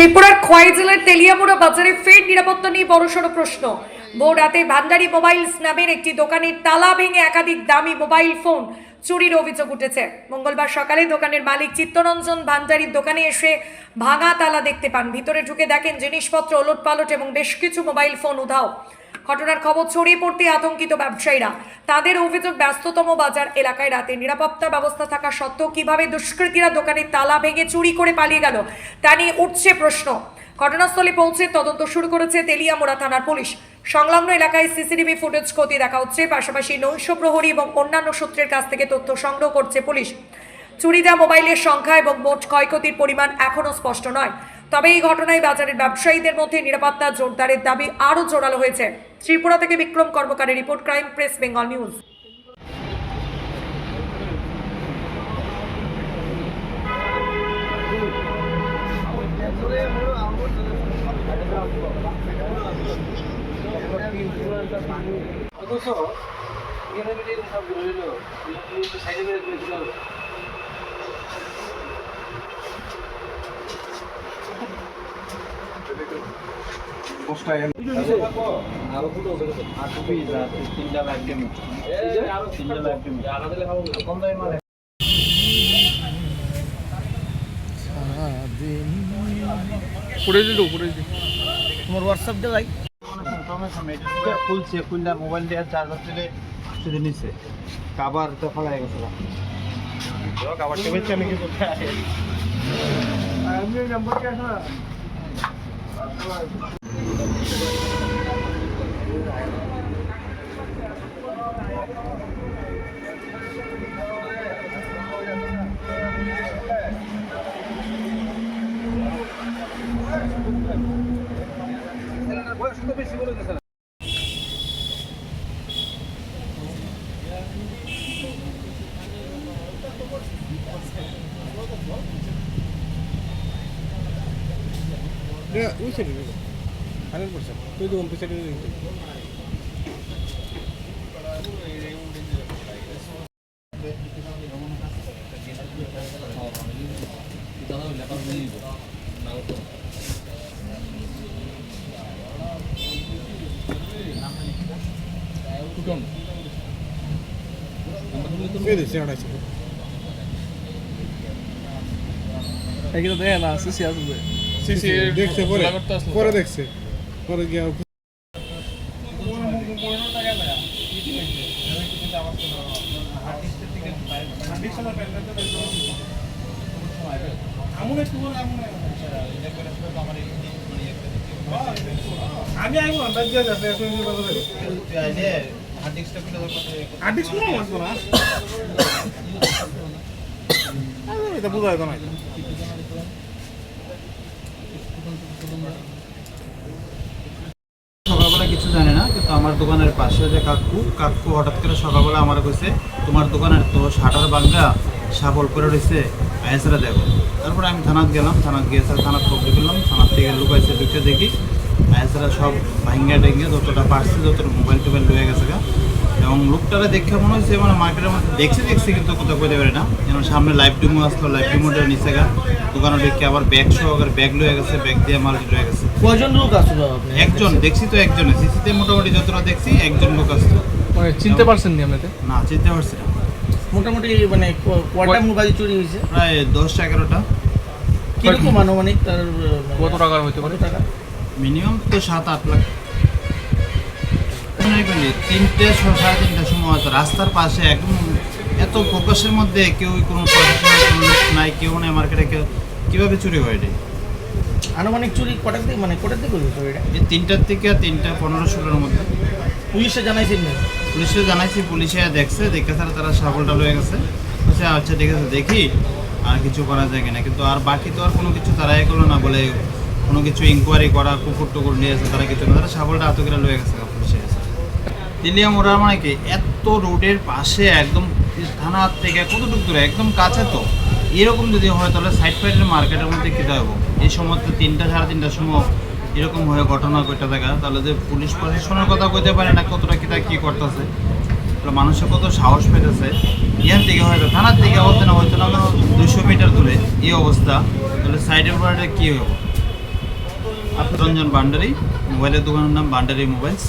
ত্রিপুরার খোয়াই জেলার তেলিয়ামুড়া বাজারে ফের নিরাপত্তা নিয়ে বড়সড় প্রশ্ন। ভোর রাতে ভান্ডারি মোবাইলস নামের একটি দোকানের তালা ভেঙে একাধিক দামি মোবাইল ফোন চুরির অভিযোগ উঠেছে। মঙ্গলবার সকালে দোকানের মালিক চিত্তরঞ্জন ভান্ডারির দোকানে এসে ভাঙা তালা দেখতে পান। ভিতরে ঢুকে দেখেন জিনিসপত্র ওলটপালট এবং বেশ কিছু মোবাইল ফোন উধাও। ঘটনার খবর ছড়িয়ে পড়তে আতঙ্কিত ব্যবসায়ীরা। তাদের অভিযোগ, ব্যস্ততম বাজার এলাকায় রাতে নিরাপত্তা ব্যবস্থা থাকা সত্ত্বেও কিভাবে দুষ্কৃতীরা দোকানের তালা ভেঙে চুরি করে পালিয়ে গেল তা নিয়ে উঠছে প্রশ্ন। ঘটনাস্থলে পৌঁছে তদন্ত শুরু করেছে তেলিয়ামুড়া থানার পুলিশ। সংলগ্ন এলাকায় সিসিটিভি ফুটেজ খতিয়ে দেখা হচ্ছে, পাশাপাশি নৈশ প্রহরী এবং অন্যান্য সূত্রের কাছ থেকে তথ্য সংগ্রহ করছে পুলিশ। চুরি যাওয়া মোবাইলের সংখ্যা এবং মোট ক্ষয়ক্ষতির পরিমাণ এখনও স্পষ্ট নয়। তবে এই ঘটনায় বাজারের ব্যবসায়ীদের মধ্যে নিরাপত্তা জোরদারের দাবি আরও জোরালো হয়েছে। ত্রিপুরা থেকে বিক্রম কর্মকারের report, crime press Bengal news. তোমার হোয়াটসঅ্যাপ দিয়ে ভাই খুলছে খুলনা মোবাইল দিয়ে চার্জার দিলে সেটা নিচ্ছে কাবার তো ফেলা গেছে কাবারটা বেঁচে আমি কি করতে আমি নাম্বার কে আসা বেশি বলে গেছে ওই সাইডে 100% তুই তো ওই সাইডে দেখছে পরে দেখছে পরে গিয়ে আমি আইব আন্দাজ দিয়ে যাচ্ছে এটা বুঝা যেত না। সকালবেলা কিছু জানে না, কিন্তু আমার দোকানের পাশে যে কাকু হঠাৎ করে সকালবেলা আমার কইছে তোমার দোকানের তো শাটার ভাঙা সাবল করে রয়েছে, আয়েসরা দেখো। তারপরে আমি থানাত গেলাম, থানাত গিয়ে থানাত খবর করলাম, থানার থেকে লুকাইছে ঢুকে দেখি আয়েসরা সব ভাঙ্গা ডেঙ্গে যতটা পারছে যতটা মোবাইল টোবাইল লয়ে গেছে গা। এবং লোকটারা দেখে মনে হয়েছে মানে মার্কেটের মধ্যে দেখছি কিন্তু কোথাও বলতে পারে না। যেন সামনে লাইভ ডেমো আসলো, লাইভ ডেমোটা নিচে গা দোকানে দেখে আবার ব্যাগ সহকারে ব্যাগ লয়ে গেছে, ব্যাগ দিয়ে মাল লয়ে গেছে। কয়জন লোক আসলো? একজন দেখছি তো, একজনে সিসিতে মোটামুটি যতটা দেখছি একজন লোক আসলো। মানে চিনতে পারছেন নি আপনাদের? না, চিনতে পারছি না। মোটামুটি মানে কয়টা মোবাইল চুরি হয়েছে? প্রায় 10-11টা। কিরকম আনুমানিক তার কত টাকা হইতে পারে? টাকা মিনিমাম তো 7-8 লাখ। 3:30-3:30 সময় হয়তো রাস্তার পাশে একদম এত ফোকাসের মধ্যে কেউ কোনো প্রফেশনাল লোক নাই, কেউ নাই মার্কেটে, কেউ কীভাবে চুরি হয় এটা? আনুমানিক চুরি কটার দিকে মানে কটার দিকে হয়েছে এটা? এই 3টার থেকে 3:15-16-র মধ্যে। পুলিশে জানাইছেন না? পুলিশে জানাইছি, পুলিশে দেখছে, দেখে তারা সাবলটা লয়ে গেছে। আচ্ছা ঠিক আছে, দেখি আর কিছু করা যায় কিনা। কিন্তু আর বাকি তো আর কোনো কিছু তারা করলো না, বলে কোনো কিছু ইনকোয়ারি করা, কুকুর টুকুর নিয়ে এসে তারা কিছু না, তারা সাবলটা হাতে করে লয়ে গেছে পুলিশে এসে। তেলিয়ামুড়া মানে কি এত রোডের পাশে একদম থানার থেকে কতটুকু দূরে, একদম কাছে তো। এরকম যদি হয় তাহলে সাইড ফাইডের মার্কেটের মধ্যে কী দেবো? এই সময় তো 3:30-3:30 সময় এরকম হয়ে ঘটনা কয়টা দেখা, তাহলে যে পুলিশ প্রশাসনের কথা কইতে পারে না কতটা কী করতেছে, মানুষের কত সাহস পেতেছে। ইয়ার থেকে হয়তো থানার থেকে হতে না 200 মিটার দূরে এই অবস্থা, তাহলে সাইডের পরে কী হবো? রঞ্জন ভান্ডারি, মোবাইলের দোকানের নাম ভান্ডারি মোবাইলস।